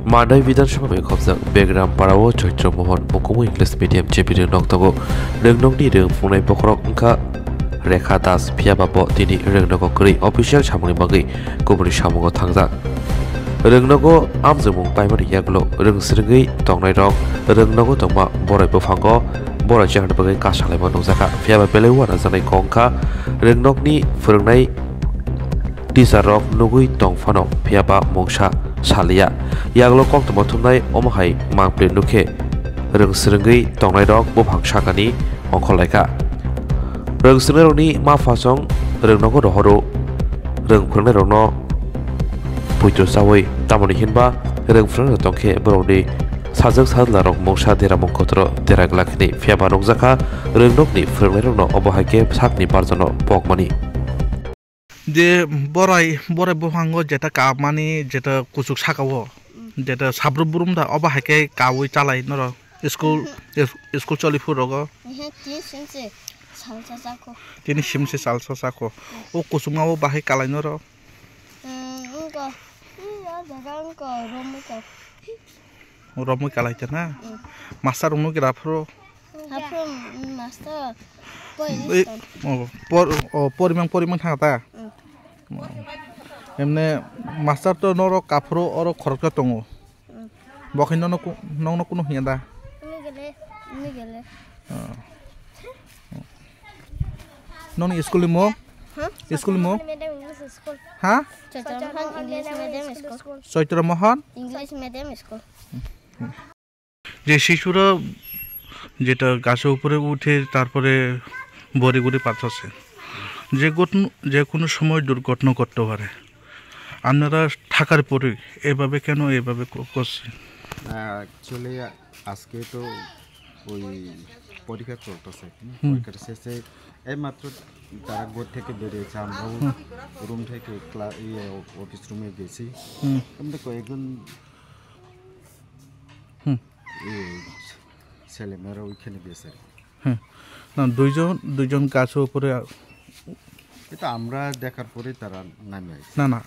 मानाय विधानसभा मेखबजों बेग्राम पारावो चैत्र मोहन मुकुमु इंग्लिश मीडियम जेपी नक्तगो रोंगनंगनि रोंफुंनाय पखरक अंका रेखा दास फियाबाबो दिनै रोंनगो गै अफिसियेल सामुनि बागै गुबुननि सामुङाव थांजा रोंनगो आमजोमुं प्राइमारि यागलो रोंस्रिङै तंनाय रं रोंनगो तंमा बराय बफांगो बराय जाहार बागै कासालायमा नंजाखा फियाबा बेलेवाना जानाय कंका रोंनगनि फोरोंनाय टीचार रक नुगै तंफानो फियाबा मंसा सालिया यागलो कम थुमनाय अमहाय मांप्ले नुखे रोंस्रिङै तंनाय रक बफां सागानि अंखलायखा रोंस्रिङै माफासं रोंनगो रहरो रोंफोरनाय रनो पुइतो सावै तामनि हिनबा रोंफोरनाय तंखे बरौनि साजों सादला रक मंसा देरा मंखत्र देरा ग्लाखनि फियाबा रंजाखा रोंनगनि फोरोंनाय रनो अबहायके साकनि बारजनो पकमानि যে বড়াই বড়াই বহাঙ্গ যেটা কামানি যেটা কুচুক সাকাও যেটা সাব্রু বুরুম দা অবা হাকে কাউই চালাই নর স্কুল স্কুল চলিফুর রগ তিনি সিমসে সালসা সাকো ও কুচুমাও বাহে কালাই নর রমই কালাইতে না মাস্টার উনু গরাফরো পরিমাণ থাকা এমনি মাস্টার তো নর কাপড় আর খরচ দङ বখিন নং কোনো হিয়া দা নন স্কুল মো হ্যাঁ চৈত্র মোহন ইংলিশ মিডিয়াম স্কুল যে শিশুরা যেটা গাছের উপরে উঠে তারপরে বড়ি গুড়ি পাঠাচ্ছে যে কোনো সময় দুর্ঘটনা করতে পারে আপনারা থাকার পরে এভাবে কেন এভাবে করছেন অ্যাকচুয়ালি আজকে তো ওই পরীক্ষা চলতেছে পরীক্ষার শেষে এইমাত্র তারা ঘর থেকে বেরিয়েছে আমরাও রুম থেকে অফিস রুমে গেছি আমরা কয়েকজন ছেলেমেয়েরা ওইখানে গেছে না দুইজন গাছের উপরে এটা আমরা দেখার পরে তারা নামে আসে না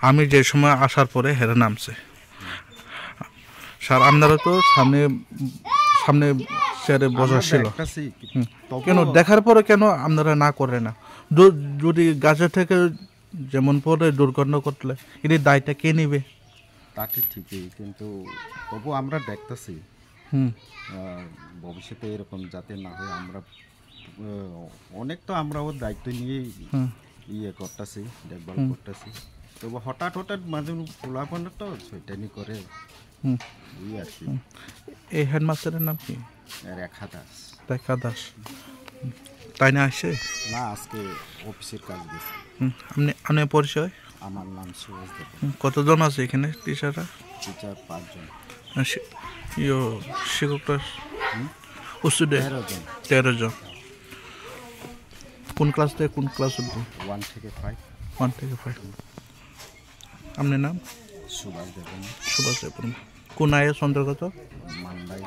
আমি যে সময় আসার পরে হেরে নামছে স্যার আপনারা তো সামনে চেয়ারে বসা ছিল কেন দেখার পরে কেন আপনারা না করে না যদি গাছের থেকে যেমন পরে দুর্ঘটনা করলে এর দায়টা কে নেবে তাকে ঠিকই কিন্তু তবু আমরা দেখতেছি ভবিষ্যতে এরকম যাতে না হয় আমরা অনেক তো আমরাও দায়িত্ব নিয়ে করতেছি দেখভাল করতেছি তবু হঠাৎ মাঝে পোলাপন তো শৈতানি করে আর কি এই হেডমাস্টারের নাম কি রেখা দাস তাই না আসে না আজকে অফিসের কাজ গেছে আপনি পরিচয় আমার নাম সুভাষ দেব কতজন আছে এখানে টিচার 5 জন শিক্ষকরা 13 জন কোন ক্লাস থেকে কোন ক্লাস অবধি 1 থেকে 5 আপনার নাম সুভাষ দেব কোন আয়ের অন্তর্গত মান্দাই